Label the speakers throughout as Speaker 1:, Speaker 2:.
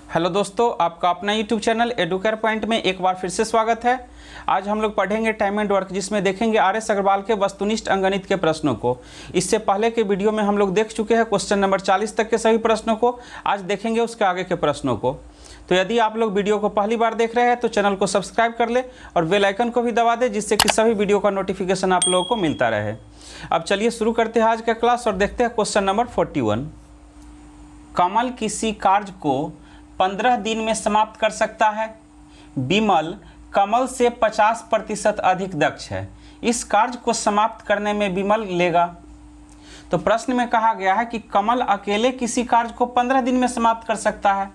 Speaker 1: Hello दोस्तों, आपका अपना यूट्यूब चैनल एडुकेयर पॉइंट में एक बार फिर से स्वागत है। आज हम लोग पढ़ेंगे टाइम एंड वर्क, जिसमें देखेंगे आर.एस. अग्रवाल के वस्तुनिष्ठ अंकगणित के प्रश्नों को। इससे पहले के वीडियो में हम लोग देख चुके हैं क्वेश्चन नंबर 40 तक के सभी प्रश्नों को। आज देखेंगे उसके आगे के प्रश्नों को। तो यदि आप लोग वीडियो को पहली बार देख रहे हैं तो चैनल को सब्सक्राइब कर ले और बेल आइकन को भी दबा दे, जिससे कि सभी वीडियो का नोटिफिकेशन आप लोगों को मिलता रहे। अब चलिए शुरू करते हैं आज का क्लास और देखते हैं क्वेश्चन नंबर 41। कमल किसी कार्य को 15 दिन में समाप्त कर सकता है। विमल कमल से 50% अधिक दक्ष है। इस कार्य को समाप्त करने में विमल लेगा। तो प्रश्न में कहा गया है कि कमल अकेले किसी कार्य को 15 दिन में समाप्त कर सकता है।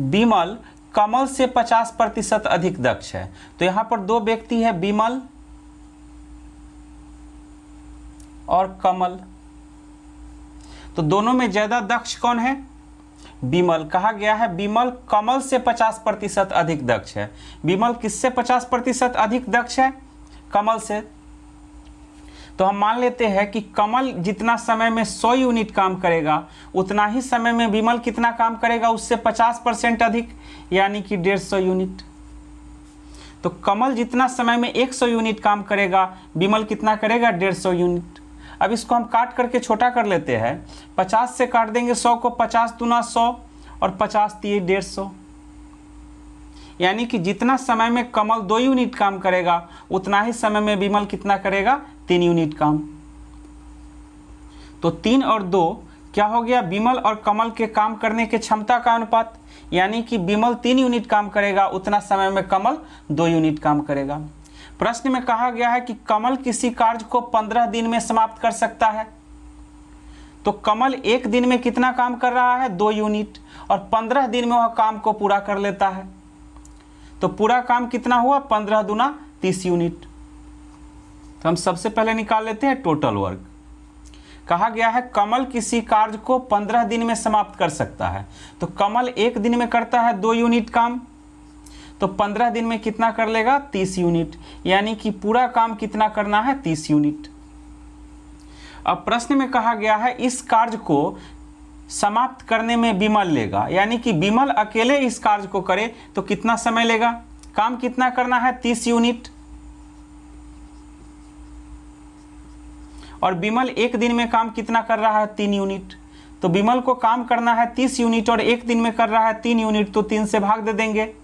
Speaker 1: विमल कमल से 50% अधिक दक्ष है। तो यहां पर दो व्यक्ति है, विमल और कमल। तो दोनों में ज्यादा दक्ष कौन है? विमल। कहा गया है विमल कमल से 50% अधिक दक्ष है। विमल किससे 50% अधिक दक्ष है? कमल से। तो हम मान लेते हैं कि कमल जितना समय में 100 यूनिट काम करेगा, उतना ही समय में विमल कितना काम करेगा? उससे 50% अधिक, यानी कि 150 यूनिट। तो कमल जितना समय में 100 यूनिट काम करेगा, विमल कितना करेगा? 150 यूनिट। अब इसको हम काट करके छोटा कर लेते हैं। 50 से काट देंगे 100 को, 50 दूना 100 और 50 दिए 150। यानी कि जितना समय में कमल 2 यूनिट काम करेगा, उतना ही समय में विमल कितना करेगा? 3 यूनिट काम। तो 3 और 2 क्या हो गया? विमल और कमल के काम करने के क्षमता का अनुपात। यानी कि विमल 3 यूनिट काम करेगा, उतना समय में कमल 2 यूनिट काम करेगा। प्रश्न में कहा गया है कि कमल किसी कार्य को 15 दिन में समाप्त कर सकता है। तो कमल एक दिन में कितना काम कर रहा है? 2 यूनिट। और 15 दिन में वह काम को पूरा कर लेता है। तो पूरा काम कितना हुआ? 15 दूना 30 यूनिट। तो हम सबसे पहले निकाल लेते हैं टोटल वर्क। कहा गया है कमल किसी कार्य को 15 दिन में समाप्त कर सकता है। तो कमल एक दिन में करता है 2 यूनिट काम, तो 15 दिन में कितना कर लेगा? 30 यूनिट। यानी कि पूरा काम कितना करना है? 30 यूनिट। अब प्रश्न में कहा गया है इस कार्य को समाप्त करने में विमल लेगा। यानी कि विमल अकेले इस कार्य को करे तो कितना समय लेगा? काम कितना करना है? 30 यूनिट। और विमल एक दिन में काम कितना कर रहा है? 3 यूनिट। तो विमल को काम करना है 30 यूनिट और एक दिन में कर रहा है 3 यूनिट, तो 3 से भाग दे देंगे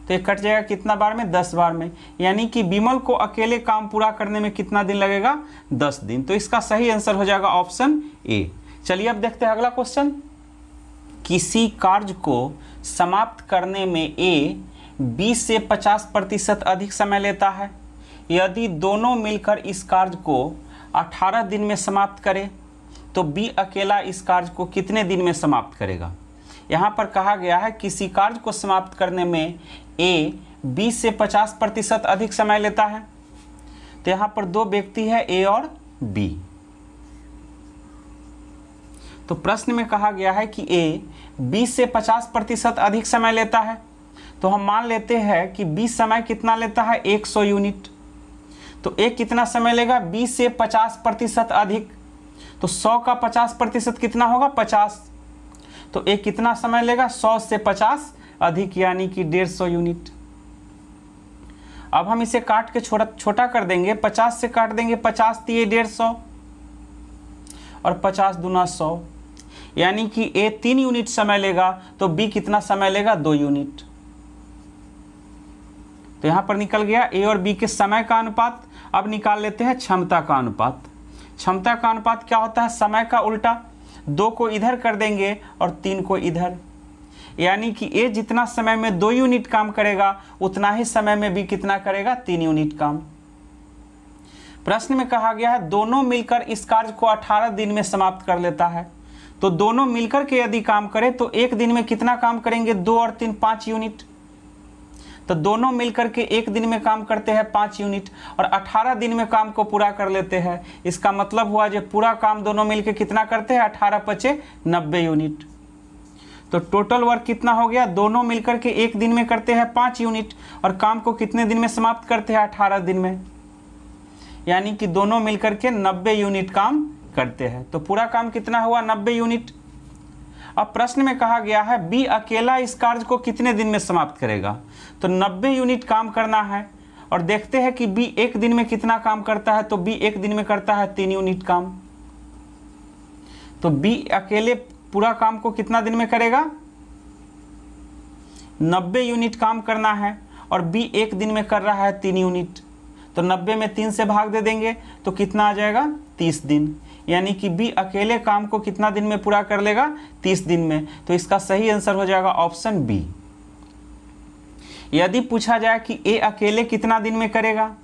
Speaker 1: तो ये कट जाएगा कितना बार में? 10 बार में। यानी कि विमल को अकेले काम पूरा करने में कितना दिन लगेगा? 10 दिन। तो इसका सही आंसर हो जाएगा ऑप्शन ए। चलिए अब देखते हैं अगला क्वेश्चन। किसी कार्य को समाप्त करने में ए 20 से 50% अधिक समय लेता है। यदि दोनों मिलकर इस कार्य को 18 दिन में समाप्त करें तो बी अकेला इस कार्य को कितने दिन में समाप्त करेगा? यहाँ पर कहा गया है किसी कार्य को समाप्त करने में ए 20 से 50% अधिक समय लेता है। तो यहाँ पर दो व्यक्ति है, ए और बी। तो प्रश्न में कहा गया है कि ए 20 से 50% अधिक समय लेता है। तो हम मान लेते हैं कि 20 समय कितना लेता है? 100 यूनिट। तो ए कितना समय लेगा? 20 से 50% अधिक। तो 100 का 50% कितना होगा? 50। तो ए कितना समय लेगा? 100 से 50 अधिक, यानी कि 150 यूनिट। अब हम इसे काट के छोटा कर देंगे। 50 से काट देंगे 50 दिए 150 और 50 दूना 100। यानी कि ए 3 यूनिट समय लेगा, तो बी कितना समय लेगा? 2 यूनिट। तो यहां पर निकल गया ए और बी के समय का अनुपात। अब निकाल लेते हैं क्षमता का अनुपात। क्षमता का अनुपात क्या होता है? समय का उल्टा। 2 को इधर कर देंगे और 3 को इधर। यानी कि ए जितना समय में 2 यूनिट काम करेगा, उतना ही समय में बी कितना करेगा? 3 यूनिट काम। प्रश्न में कहा गया है दोनों मिलकर इस कार्य को 18 दिन में समाप्त कर लेता है। तो दोनों मिलकर के यदि काम करें तो एक दिन में कितना काम करेंगे? 2 और 3 5 यूनिट। तो दोनों मिलकर के एक दिन में काम करते हैं 5 यूनिट और 18 दिन में काम को पूरा कर लेते हैं। इसका मतलब हुआ जो पूरा काम दोनों मिलकर कितना करते हैं? 18 पचे 90 यूनिट। तो टोटल वर्क कितना हो गया? दोनों मिलकर के एक दिन में करते हैं 5 यूनिट और काम को कितने दिन में समाप्त करते हैं? 18 दिन में। यानी कि दोनों मिलकर के 90 यूनिट काम करते हैं। तो पूरा काम कितना हुआ? 90 यूनिट। अब प्रश्न में कहा गया है बी अकेला इस कार्य को कितने दिन में समाप्त करेगा। तो 90 यूनिट काम करना है और देखते हैं कि बी एक दिन में कितना काम करता है। तो बी एक दिन में करता है 3 यूनिट काम। तो बी अकेले पूरा काम को कितना दिन में करेगा, 90 यूनिट काम करना है और बी एक दिन में कर रहा है 3 यूनिट। तो 90 में 3 से भाग दे देंगे तो कितना आ जाएगा, 30 दिन। यानी कि बी अकेले काम को कितना दिन में पूरा कर लेगा, 30 दिन में। तो इसका सही आंसर हो जाएगा ऑप्शन बी। यदि पूछा जाए कि ए अकेले कितना दिन में करेगा,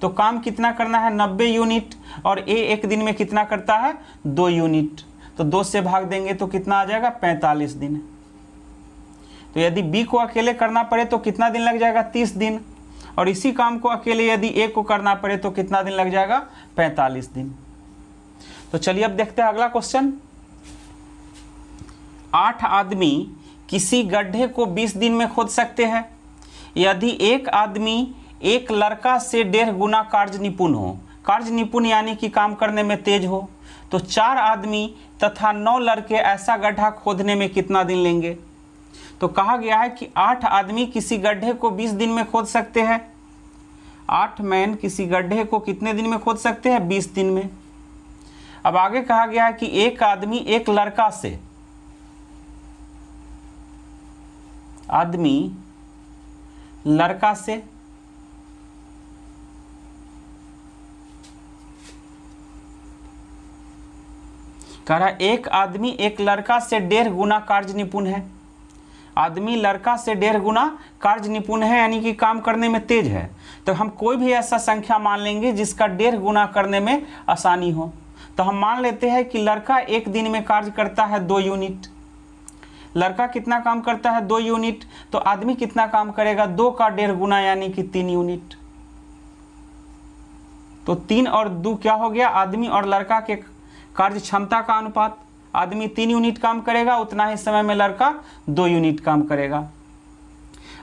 Speaker 1: तो काम कितना करना है, 90 यूनिट, और ए एक दिन में कितना करता है, 2 यूनिट। तो 2 से भाग देंगे तो कितना आ जाएगा, 45 दिन। तो यदि बी को अकेले करना पड़े तो कितना दिन लग जाएगा, 30 दिन। और इसी काम को अकेले यदि ए को करना पड़े तो कितना दिन लग जाएगा, 45 दिन। तो चलिए अब देखते हैं अगला क्वेश्चन। 8 आदमी किसी गड्ढे को 20 दिन में खोद सकते हैं। यदि एक आदमी एक लड़का से 1.5 गुना कार्य निपुण हो, कार्य निपुण यानी कि काम करने में तेज हो, तो 4 आदमी तथा 9 लड़के ऐसा गड्ढा खोदने में कितना दिन लेंगे। तो कहा गया है कि 8 आदमी किसी गड्ढे को 20 दिन में खोद सकते हैं। 8 मैन किसी गड्ढे को कितने दिन में खोद सकते हैं, 20 दिन में। अब आगे कहा गया है कि एक आदमी एक लड़का से, आदमी लड़का से कह रहा है एक आदमी एक लड़का से 1.5 गुना कार्य निपुण है। आदमी लड़का से 1.5 गुना कार्य निपुण है यानी कि काम करने में तेज है। तो हम कोई भी ऐसा संख्या मान लेंगे जिसका 1.5 गुना करने में आसानी हो। तो हम मान लेते हैं कि लड़का एक दिन में कार्य करता है 2 यूनिट। लड़का कितना काम करता है, 2 यूनिट। तो आदमी कितना काम करेगा, 2 का 1.5 गुना यानी कि 3 यूनिट। तो 3 और 2 क्या हो गया, आदमी और लड़का के कार्य क्षमता का अनुपात। आदमी 3 यूनिट काम करेगा, उतना ही समय में लड़का 2 यूनिट काम करेगा।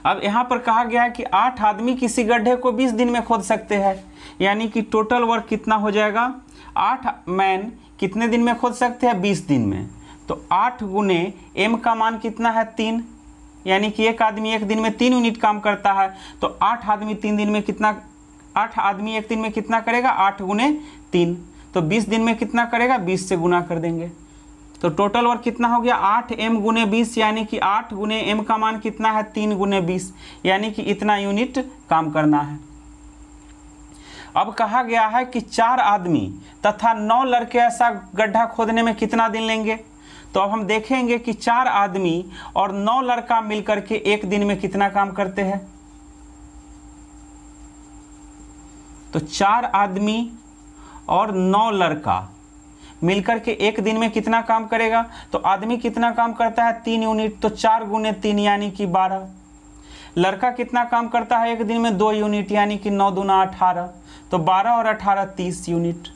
Speaker 1: अब यहाँ पर कहा गया है कि 8 आदमी किसी गड्ढे को 20 दिन में खोद सकते हैं, यानी कि टोटल वर्क कितना हो जाएगा, 8 मैन कितने दिन में खोद सकते हैं, 20 दिन में। तो 8 गुने m का मान कितना है, 3, यानी कि एक आदमी एक दिन में 3 यूनिट काम करता है। तो 8 आदमी 3 दिन में कितना, 8 आदमी एक दिन में कितना करेगा, 8 गुने 3। तो 20 दिन में कितना करेगा, 20 से गुना कर देंगे। तो टोटल वर्क कितना हो गया, 8m गुने 20, यानी कि 8 गुने m का मान कितना है, 3 गुने 20, यानी कि इतना यूनिट काम करना है। अब कहा गया है कि 4 आदमी तथा 9 लड़के ऐसा गड्ढा खोदने में कितना दिन लेंगे। तो अब हम देखेंगे कि 4 आदमी और 9 लड़का मिलकर के एक दिन में कितना काम करते हैं। तो 4 आदमी और 9 लड़का मिलकर के एक दिन में कितना काम करेगा। तो आदमी कितना काम करता है, 3 यूनिट। तो 4 गुने 3 यानी कि 12। लड़का कितना काम करता है एक दिन में, 2 यूनिट, यानी कि 9 दूना 18। तो 12 और 18 30 यूनिट।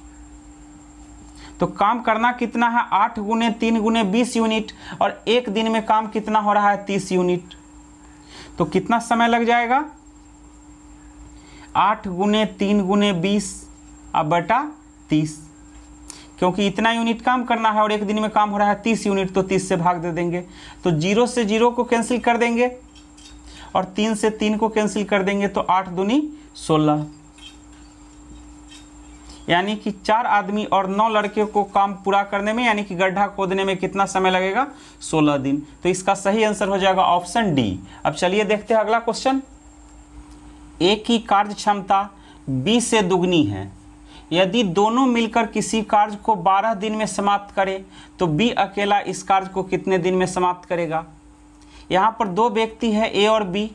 Speaker 1: तो काम करना कितना है, 8 गुने 3 गुने 20 यूनिट, और एक दिन में काम कितना हो रहा है, 30 यूनिट। तो कितना समय लग जाएगा, 8 गुने 3 गुने 20 अब बटा 30, क्योंकि इतना यूनिट काम करना है और एक दिन में काम हो रहा है 30 यूनिट। तो 30 से भाग दे देंगे। तो 0 से 0 को कैंसिल कर देंगे और 3 से 3 को कैंसिल कर देंगे। तो 8 दूनी 16, यानी कि 4 आदमी और 9 लड़के को काम पूरा करने में, यानी कि गड्ढा खोदने में कितना समय लगेगा, 16 दिन। तो इसका सही आंसर हो जाएगा ऑप्शन डी। अब चलिए देखते हैं अगला क्वेश्चन। ए की कार्य क्षमता बी से दुगनी है। यदि दोनों मिलकर किसी कार्य को 12 दिन में समाप्त करें तो बी अकेला इस कार्य को कितने दिन में समाप्त करेगा। यहाँ पर 2 व्यक्ति है, ए और बी।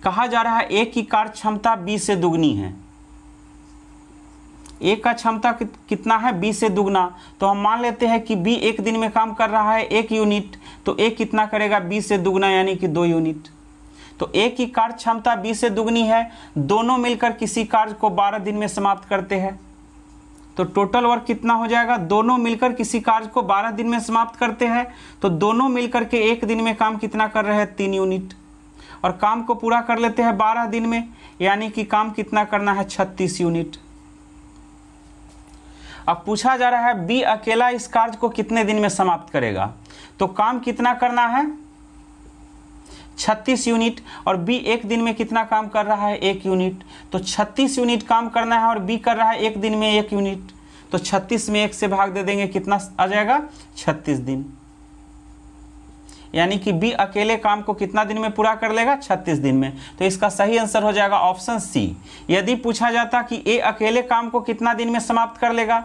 Speaker 1: कहा जा रहा है ए की कार्य क्षमता बी से दुगनी है। ए का क्षमता कितना है, बी से दुगना। तो हम मान लेते हैं कि बी एक दिन में काम कर रहा है 1 यूनिट। तो ए कितना करेगा, बी से दुगना, यानी कि 2 यूनिट। तो ए की कार्य क्षमता बी से दुगनी है। दोनों मिलकर किसी कार्य को 12 दिन में समाप्त करते हैं। तो टोटल वर्क कितना हो जाएगा, दोनों मिलकर किसी कार्य को 12 दिन में समाप्त करते हैं। तो दोनों मिलकर के एक दिन में काम कितना कर रहे हैं, 3 यूनिट, और काम को पूरा कर लेते हैं 12 दिन में, यानी कि काम कितना करना है, 36 यूनिट। अब पूछा जा रहा है बी अकेला इस कार्य को कितने दिन में समाप्त करेगा। तो काम कितना करना है 36 यूनिट, और बी एक दिन में कितना काम कर रहा है 1 यूनिट। तो 36 यूनिट काम करना है और बी कर रहा है एक दिन में 1 यूनिट। तो 36 में 1 से भाग दे देंगे, कितना आ जाएगा 36 दिन। यानी कि बी अकेले काम को कितना दिन में पूरा कर लेगा 36 दिन में। तो इसका सही आंसर हो जाएगा ऑप्शन सी। यदि पूछा जाता कि ए अकेले काम को कितना दिन में समाप्त कर लेगा,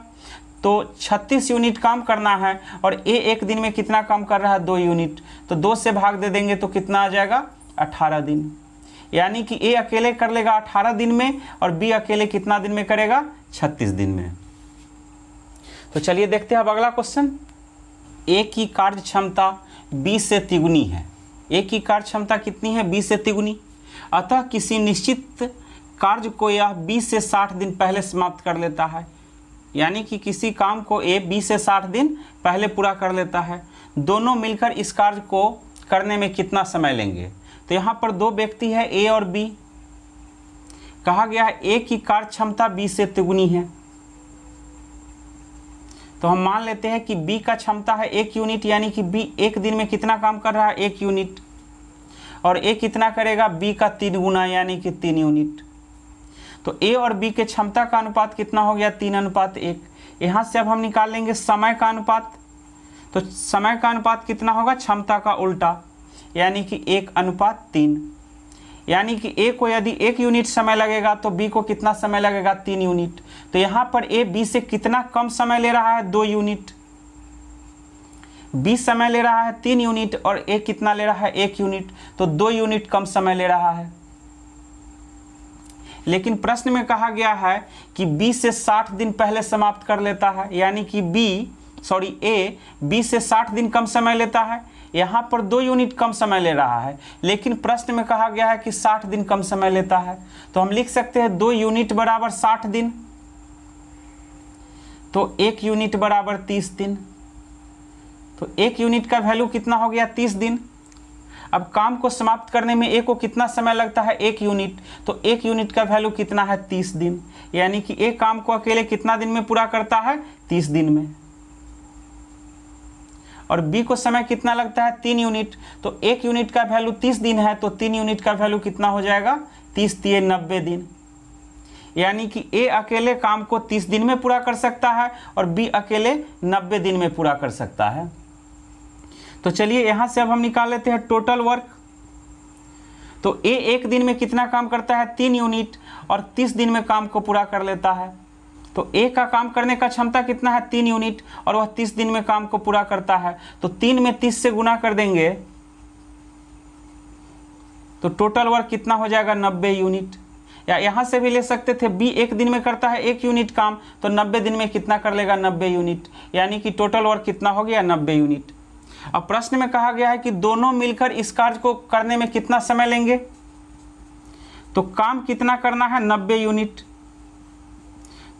Speaker 1: तो 36 यूनिट काम करना है और ए एक दिन में कितना काम कर रहा है 2 यूनिट। तो 2 से भाग दे देंगे तो कितना आ जाएगा 18 दिन। यानी कि ए अकेले कर लेगा 18 दिन में और बी अकेले कितना दिन में करेगा 36 दिन में। तो चलिए देखते हैं अब अगला क्वेश्चन। ए की कार्य क्षमता 20 से तिगुनी है। ए की कार्य क्षमता कितनी है 20 से तिगुनी। अतः किसी निश्चित कार्य को यह 20 से 60 दिन पहले समाप्त कर लेता है। यानी कि किसी काम को ए 20 से 60 दिन पहले पूरा कर लेता है। दोनों मिलकर इस कार्य को करने में कितना समय लेंगे। तो यहाँ पर 2 व्यक्ति है ए और बी। कहा गया है ए की कार्य क्षमता 20 से तिगुनी है। तो हम मान लेते हैं कि बी का क्षमता है 1 यूनिट, यानी कि बी एक दिन में कितना काम कर रहा है 1 यूनिट, और ए कितना करेगा बी का 3 गुना यानी कि 3 यूनिट। तो ए और बी के क्षमता का अनुपात कितना हो गया 3:1। यहाँ से अब हम निकाल लेंगे समय का अनुपात। तो समय का अनुपात कितना होगा क्षमता का उल्टा, यानी कि 1:3। यानी कि ए को यदि 1 यूनिट समय लगेगा तो बी को कितना समय लगेगा 3 यूनिट। तो यहाँ पर ए बी से कितना कम समय ले रहा है 2 यूनिट। बी समय ले रहा है 3 यूनिट और ए कितना ले रहा है 1 यूनिट। तो 2 यूनिट कम समय ले रहा है। लेकिन प्रश्न में कहा गया है कि बी से 60 दिन पहले समाप्त कर लेता है। यानी कि ए बी से 60 दिन कम समय लेता है। यहाँ पर 2 यूनिट कम समय ले रहा है, लेकिन प्रश्न में कहा गया है कि 60 दिन कम समय लेता है। तो हम लिख सकते हैं 2 यूनिट बराबर 60 दिन, तो 1 यूनिट बराबर 30 दिन। तो 1 यूनिट का वैल्यू कितना हो गया 30 दिन। अब काम को समाप्त करने में ए को कितना समय लगता है 1 यूनिट। तो 1 यूनिट का वैल्यू कितना है 30 दिन। यानी कि ए काम को अकेले कितना दिन में पूरा करता है 30 दिन में। और बी को समय कितना लगता है 3 यूनिट। तो 1 यूनिट का वैल्यू 30 दिन है, तो 3 यूनिट का वैल्यू कितना हो जाएगा 30 × 90 दिन। यानी कि ए अकेले काम को 30 दिन में पूरा कर सकता है और बी अकेले 90 दिन में पूरा कर सकता है। तो चलिए यहाँ से अब हम निकाल लेते हैं टोटल वर्क। तो ए एक दिन में कितना काम करता है 3 यूनिट और 30 दिन में काम को पूरा कर लेता है। तो ए का काम करने का क्षमता कितना है 3 यूनिट और वह 30 दिन में काम को पूरा करता है। तो 3 में 30 से गुना कर देंगे तो टोटल वर्क कितना हो जाएगा 90 यूनिट। या यहाँ से भी ले सकते थे बी एक दिन में करता है 1 यूनिट काम, तो 90 दिन में कितना कर लेगा 90 यूनिट। यानी कि टोटल वर्क कितना हो गया 90 यूनिट। अब प्रश्न में कहा गया है कि दोनों मिलकर इस कार्य को करने में कितना समय लेंगे। तो काम कितना करना है 90 यूनिट।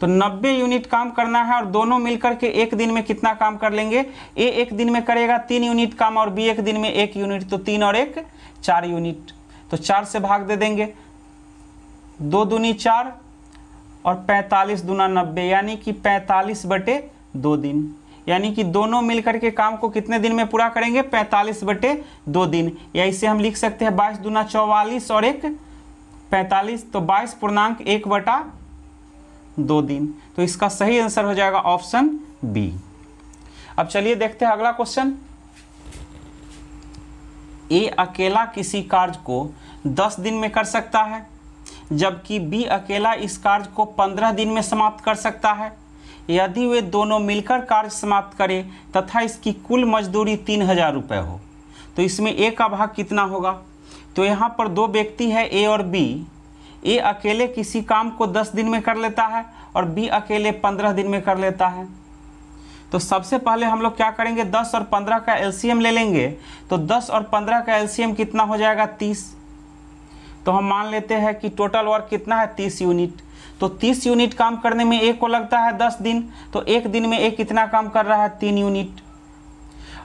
Speaker 1: तो 90 यूनिट काम करना है और दोनों मिलकर के एक दिन में कितना काम कर लेंगे। ए एक दिन में करेगा 3 यूनिट काम और बी एक दिन में 1 यूनिट। तो 3 और 1 4 यूनिट। तो 4 से भाग दे देंगे, 2 दूनी 4 और 45 दूना 90, यानी कि 45/2 दिन। यानी कि दोनों मिलकर के काम को कितने दिन में पूरा करेंगे 45/2 दिन। या इसे हम लिख सकते हैं 22 दूना 44 और 1 45, तो 22/1/2 दिन। तो इसका सही आंसर हो जाएगा ऑप्शन बी। अब चलिए देखते हैं अगला क्वेश्चन। ए अकेला किसी कार्य को 10 दिन में कर सकता है, जबकि बी अकेला इस कार्य को 15 दिन में समाप्त कर सकता है। यदि वे दोनों मिलकर कार्य समाप्त करें तथा इसकी कुल मजदूरी 3000 रुपये हो, तो इसमें ए का भाग कितना होगा। तो यहाँ पर 2 व्यक्ति है ए और बी। ए अकेले किसी काम को 10 दिन में कर लेता है और बी अकेले 15 दिन में कर लेता है। तो सबसे पहले हम लोग क्या करेंगे 10 और 15 का एलसीएम ले लेंगे। तो 10 और 15 का एलसीएम कितना हो जाएगा 30। तो हम मान लेते हैं कि टोटल वर्क कितना है 30 यूनिट। तो 30 यूनिट काम करने में ए को लगता है 10 दिन। तो एक दिन में ए कितना काम कर रहा है 3 यूनिट।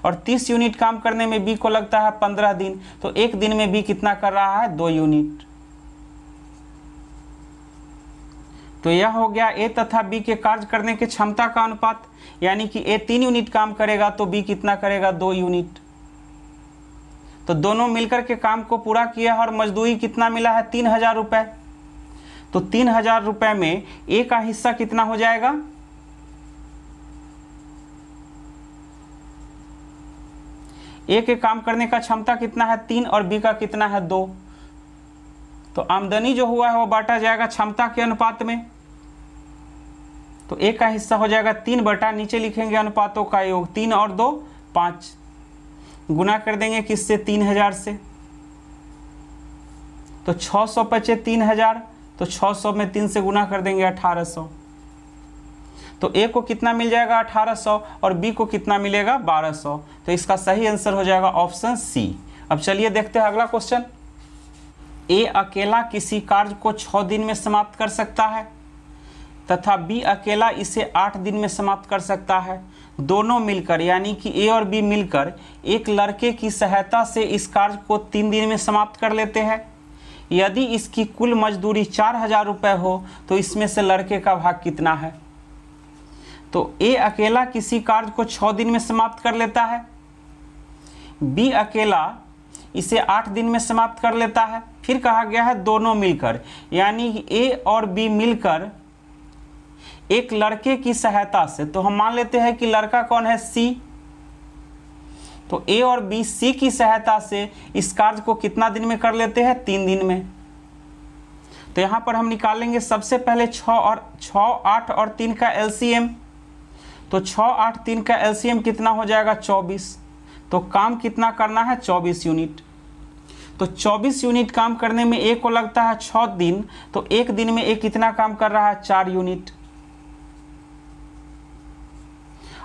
Speaker 1: और 30 यूनिट काम करने में बी को लगता है 15 दिन। तो एक दिन में बी कितना कर रहा है 2 यूनिट। तो यह हो गया ए तथा बी के कार्य करने की क्षमता का अनुपात, यानी कि ए 3 यूनिट काम करेगा तो बी कितना करेगा 2 यूनिट। तो दोनों मिलकर के काम को पूरा किया और मजदूरी कितना मिला है 3000 रुपये। तो 3000 रुपये में ए का हिस्सा कितना हो जाएगा, ए के काम करने का क्षमता कितना है 3 और बी का कितना है 2। तो आमदनी जो हुआ है वो बांटा जाएगा क्षमता के अनुपात में। तो ए का हिस्सा हो जाएगा 3 बटा, नीचे लिखेंगे अनुपातों का योग, 3 और 2 5, गुना कर देंगे किससे 3000 से। तो 600 बचे 3000, तो 600 में 3 से गुना कर देंगे 1800। तो ए को कितना मिल जाएगा 1800 और बी को कितना मिलेगा 1200। तो इसका सही आंसर हो जाएगा ऑप्शन सी। अब चलिए देखते हैं अगला क्वेश्चन। ए अकेला किसी कार्य को 6 दिन में समाप्त कर सकता है तथा बी अकेला इसे 8 दिन में समाप्त कर सकता है। दोनों मिलकर यानी कि ए और बी मिलकर एक लड़के की सहायता से इस कार्य को 3 दिन में समाप्त कर लेते हैं। यदि इसकी कुल मजदूरी 4000 रुपये हो तो इसमें से लड़के का भाग कितना है। तो ए अकेला किसी कार्य को 6 दिन में समाप्त कर लेता है, बी अकेला इसे 8 दिन में समाप्त कर लेता है। फिर कहा गया है दोनों मिलकर, यानी ए और बी मिलकर एक लड़के की सहायता से। तो हम मान लेते हैं कि लड़का कौन है सी। तो ए और बी सी की सहायता से इस कार्य को कितना दिन में कर लेते हैं 3 दिन में। तो यहां पर हम निकालेंगे सबसे पहले 6, 8 और 3 का एलसीएम। तो 6, 8, 3 का एलसीएम कितना हो जाएगा 24। तो काम कितना करना है 24 यूनिट। तो 24 यूनिट काम करने में ए को लगता है 6 दिन, तो एक दिन में ए कितना काम कर रहा है 4 यूनिट।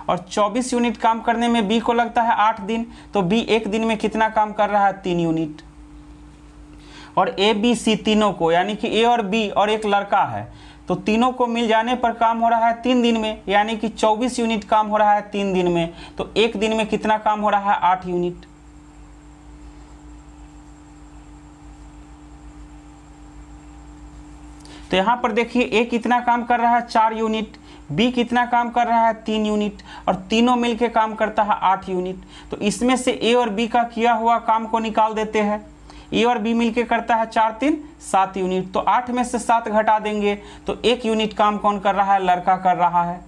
Speaker 1: और 24 यूनिट काम करने में बी को लगता है 8 दिन, तो बी एक दिन में कितना काम कर रहा है 3 यूनिट। और ए बी सी तीनों को, यानी कि ए और बी और एक लड़का है, तो तीनों को मिल जाने पर काम हो रहा है 3 दिन में, यानी कि 24 यूनिट काम हो रहा है 3 दिन में। तो एक दिन में कितना काम हो रहा है 8 यूनिट। तो यहां पर देखिए ए कितना काम कर रहा है 4 यूनिट, बी कितना काम कर रहा है 3 यूनिट, और तीनों मिलके काम करता है 8 यूनिट। तो इसमें से ए और बी का किया हुआ काम को निकाल देते हैं। ए और बी मिलके करता है 4, 3, 7 यूनिट। तो 8 में से 7 घटा देंगे तो 1 यूनिट काम कौन कर रहा है, लड़का कर रहा है।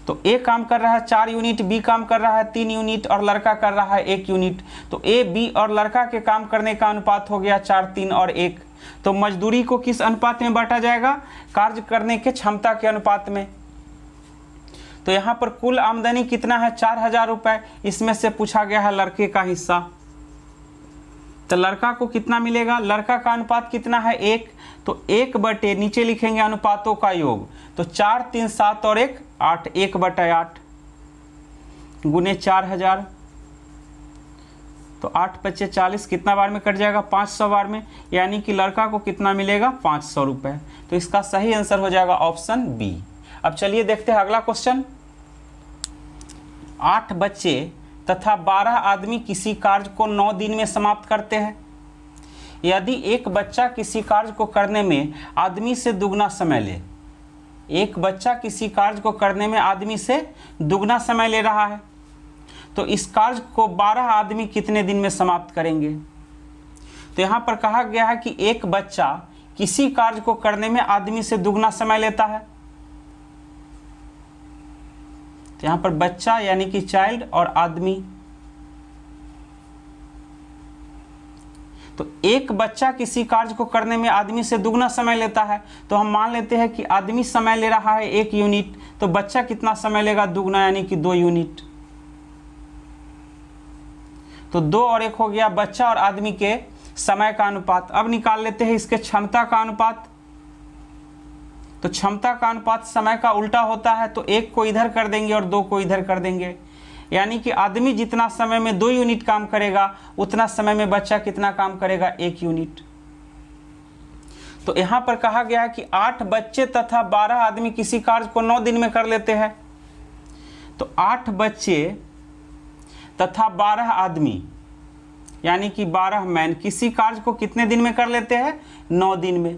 Speaker 1: तो ए काम कर रहा है 4 यूनिट, बी काम कर रहा है 3 यूनिट और लड़का कर रहा है 1 यूनिट। तो ए बी और लड़का के काम करने का अनुपात हो गया 4, 3 और 1। तो मजदूरी को किस अनुपात में बांटा जाएगा, कार्य करने के क्षमता के अनुपात में। तो यहाँ पर कुल आमदनी कितना है 4000 रुपये, इसमें से पूछा गया है लड़के का हिस्सा। तो लड़का को कितना मिलेगा, लड़का का अनुपात कितना है 1, तो 1 बटे नीचे लिखेंगे अनुपातों का योग। तो 4, 3, 7 और 1, 8, 1/8 गुने 4000। तो 8 × 5 = 40, कितना बार में कट जाएगा 500 बार में, यानी कि लड़का को कितना मिलेगा 500 रुपये। तो इसका सही आंसर हो जाएगा ऑप्शन बी। अब चलिए देखते हैं अगला क्वेश्चन। 8 बच्चे तथा 12 आदमी किसी कार्य को 9 दिन में समाप्त करते हैं। यदि एक बच्चा किसी कार्य को करने में आदमी से दुगना समय ले, एक बच्चा किसी कार्य को करने में आदमी से दुगना समय ले रहा है, तो इस कार्य को 12 आदमी कितने दिन में समाप्त करेंगे। तो यहाँ पर कहा गया है कि एक बच्चा किसी कार्य को करने में आदमी से दुगना समय लेता है। तो यहाँ पर बच्चा यानी कि चाइल्ड और आदमी। तो एक बच्चा किसी कार्य को करने में आदमी से दुगना समय लेता है, तो हम मान लेते हैं कि आदमी समय ले रहा है 1 यूनिट, तो बच्चा कितना समय लेगा दुगना, यानी कि 2 यूनिट। तो 2 और 1 हो गया बच्चा और आदमी के समय का अनुपात। अब निकाल लेते हैं इसके क्षमता का अनुपात। तो क्षमता का अनुपात समय का उल्टा होता है, तो 1 को इधर कर देंगे और 2 को इधर कर देंगे, यानी कि आदमी जितना समय में 2 यूनिट काम करेगा उतना समय में बच्चा कितना काम करेगा 1 यूनिट। तो यहाँ पर कहा गया है कि 8 बच्चे तथा 12 आदमी किसी कार्य को 9 दिन में कर लेते हैं। तो 8 बच्चे तथा 12 आदमी यानी कि 12 मैन किसी कार्य को कितने दिन में कर लेते हैं 9 दिन में।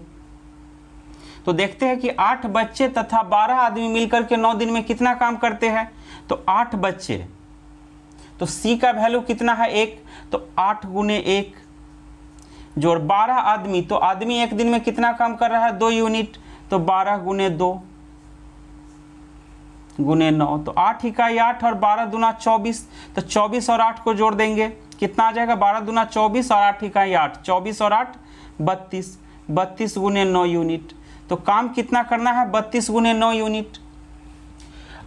Speaker 1: तो देखते हैं कि 8 बच्चे तथा 12 आदमी मिलकर के 9 दिन में कितना काम करते हैं। तो 8 बच्चे, तो सी का वैल्यू कितना है 1, तो 8 गुने 1 जोड़ 12 आदमी, तो आदमी एक दिन में कितना काम कर रहा है 2 यूनिट, तो 12 गुने 2 गुने 9, तो 8 इकाई 8 और 12 दूना 24, तो 24 और 8 को जोड़ देंगे कितना आ जाएगा 12 दूना 24 और 8 इकाई 8, 24 और 8 32, 32 गुने 9 यूनिट। तो काम कितना करना है 32 गुने 9 यूनिट।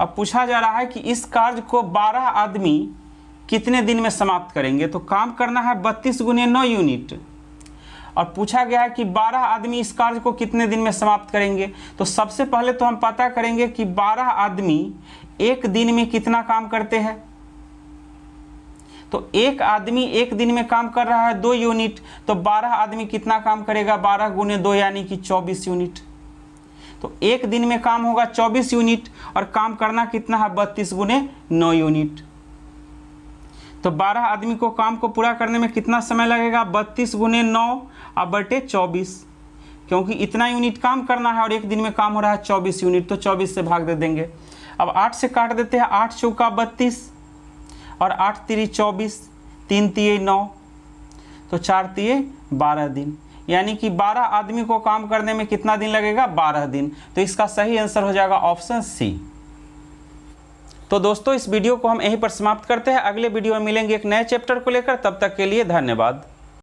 Speaker 1: अब पूछा जा रहा है कि इस कार्य को 12 आदमी कितने दिन में समाप्त करेंगे। तो काम करना है 32 गुने 9 यूनिट और पूछा गया है कि 12 आदमी इस कार्य को कितने दिन में समाप्त करेंगे। तो सबसे पहले तो हम पता करेंगे कि 12 आदमी एक दिन में कितना काम करते हैं। तो एक आदमी एक दिन में काम कर रहा है 2 यूनिट, तो 12 आदमी कितना काम करेगा 12 गुने 2 यानी कि 24 यूनिट। तो एक दिन में काम होगा 24 यूनिट और काम करना कितना है 32 गुने 9 यूनिट। तो 12 आदमी को काम को पूरा करने में कितना समय लगेगा 32 गुने 9 अब बटे 24, क्योंकि इतना यूनिट काम करना है और एक दिन में काम हो रहा है 24 यूनिट, तो 24 से भाग दे देंगे। अब 8 से काट देते हैं, 8 चौका 32 और 8 तिरी 24, 3 तिये 9, तो 4 तिये 12 दिन, यानी कि 12 आदमी को काम करने में कितना दिन लगेगा 12 दिन। तो इसका सही आंसर हो जाएगा ऑप्शन सी। तो दोस्तों इस वीडियो को हम यहीं पर समाप्त करते हैं। अगले वीडियो में मिलेंगे एक नए चैप्टर को लेकर, तब तक के लिए धन्यवाद।